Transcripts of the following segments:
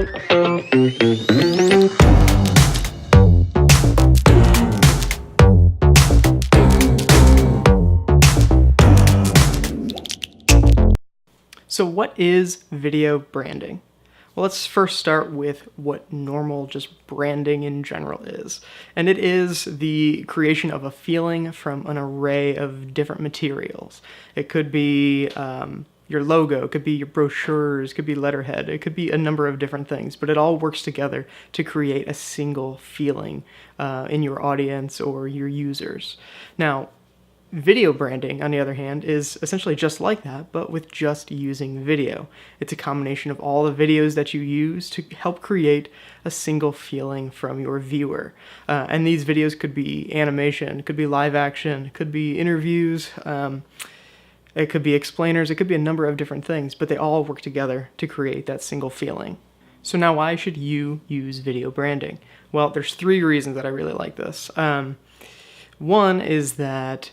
So what is video branding? Well, let's first start with what normal just branding in general is. And it is the creation of a feeling from an array of different materials. It could be your logo, it could be your brochures, it could be letterhead, it could be a number of different things, but it all works together to create a single feeling in your audience or your users. Now, video branding, on the other hand, is essentially just like that, but with just using video. It's a combination of all the videos that you use to help create a single feeling from your viewer. And these videos could be animation, could be live action, could be interviews, it could be explainers, it could be a number of different things, but they all work together to create that single feeling. So now why should you use video branding? Well, there's 3 reasons that I really like this. One is that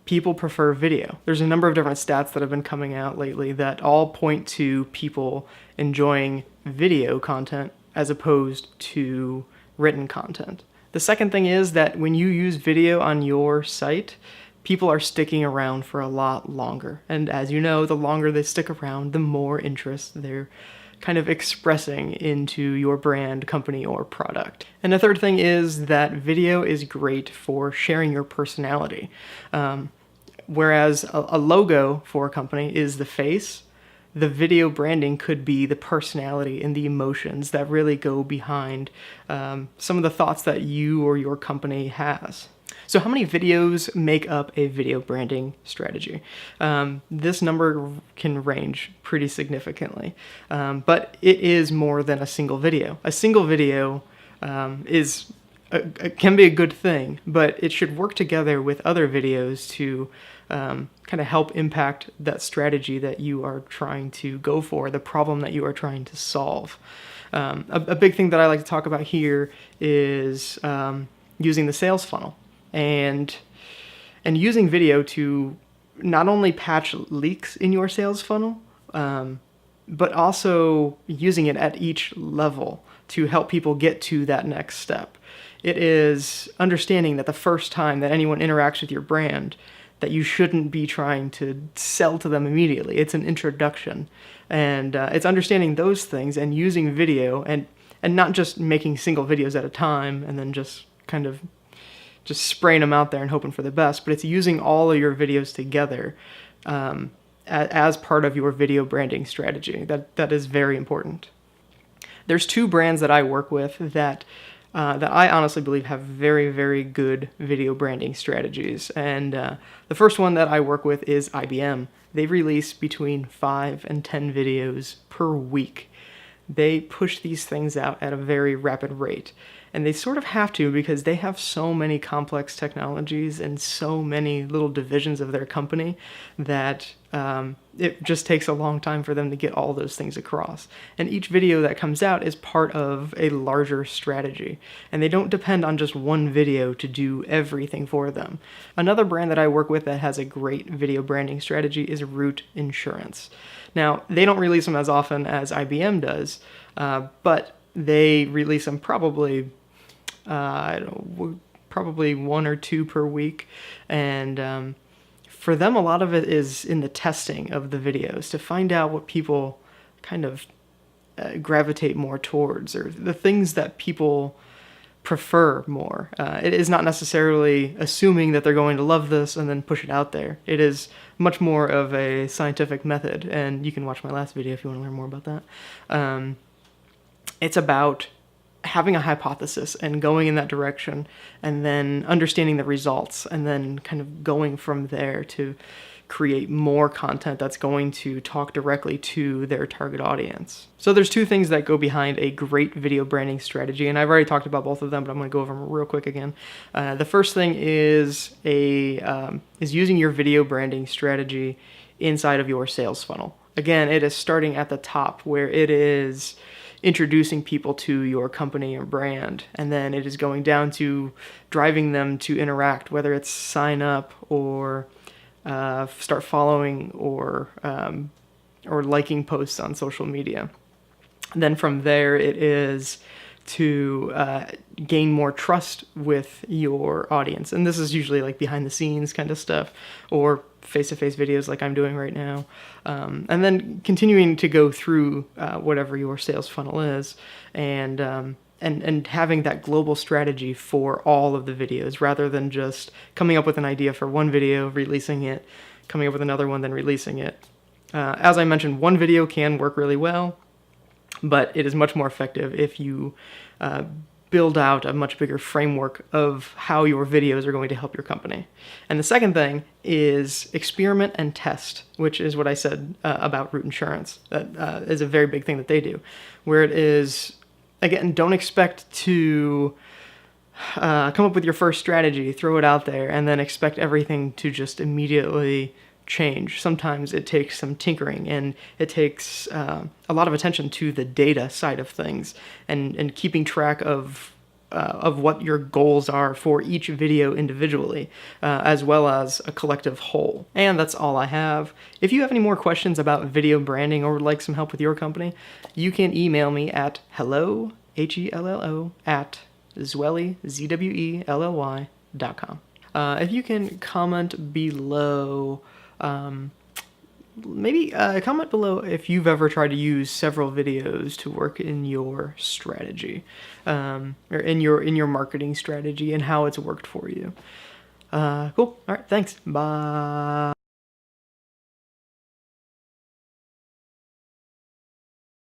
people prefer video. There's a number of different stats that have been coming out lately that all point to people enjoying video content as opposed to written content. The second thing is that when you use video on your site, people are sticking around for a lot longer. And as you know, the longer they stick around, the more interest they're kind of expressing into your brand, company, or product. And the third thing is that video is great for sharing your personality. Whereas a logo for a company is the face, the video branding could be the personality and the emotions that really go behind some of the thoughts that you or your company has. So how many videos make up a video branding strategy? This number can range pretty significantly, but it is more than a single video. A single video can be a good thing, but it should work together with other videos to kind of help impact that strategy that you are trying to go for, the problem that you are trying to solve. A big thing that I like to talk about here is using the sales funnel and using video to not only patch leaks in your sales funnel, but also using it at each level to help people get to that next step. It is understanding that the first time that anyone interacts with your brand, that you shouldn't be trying to sell to them immediately. It's an introduction. And it's understanding those things and using video and not just making single videos at a time and then just kind of just spraying them out there and hoping for the best, but it's using all of your videos together as part of your video branding strategy. That is very important. There's 2 brands that I work with that I honestly believe have very, very good video branding strategies. And the first one that I work with is IBM. They release between 5 and 10 videos per week. They push these things out at a very rapid rate. And they sort of have to because they have so many complex technologies and so many little divisions of their company that it just takes a long time for them to get all those things across. And each video that comes out is part of a larger strategy. And they don't depend on just one video to do everything for them. Another brand that I work with that has a great video branding strategy is Root Insurance. Now, they don't release them as often as IBM does, but they release them probably 1 or 2 per week. And for them, a lot of it is in the testing of the videos to find out what people kind of gravitate more towards, or the things that people prefer more. It is not necessarily assuming that they're going to love this and then push it out there. It is much more of a scientific method, and you can watch my last video if you want to learn more about that. It's about having a hypothesis and going in that direction and then understanding the results and then kind of going from there to create more content that's going to talk directly to their target audience. So there's 2 things that go behind a great video branding strategy, and I've already talked about both of them, but I'm going to go over them real quick again. The first thing is using your video branding strategy inside of your sales funnel. Again, it is starting at the top where it is introducing people to your company or brand, and then it is going down to driving them to interact, whether it's sign up or start following or liking posts on social media. Then from there, it is to gain more trust with your audience. And this is usually like behind the scenes kind of stuff, or face-to-face videos like I'm doing right now. And then continuing to go through whatever your sales funnel is, and having that global strategy for all of the videos, rather than just coming up with an idea for one video, releasing it, coming up with another one, then releasing it. As I mentioned, one video can work really well, but it is much more effective if you build out a much bigger framework of how your videos are going to help your company. And the second thing is experiment and test, which is what I said about Root Insurance. That is a very big thing that they do, where it is, again, don't expect to come up with your first strategy, throw it out there, and then expect everything to just immediately change. Sometimes it takes some tinkering, and it takes a lot of attention to the data side of things, and keeping track of what your goals are for each video individually, as well as a collective whole. And that's all I have. If you have any more questions about video branding or would like some help with your company, you can email me at hello, HELLO, at Zwelly, ZWELLY.com. If you can comment below, maybe comment below if you've ever tried to use several videos to work in your strategy, or in your marketing strategy, and how it's worked for you. Cool. All right. Thanks. Bye.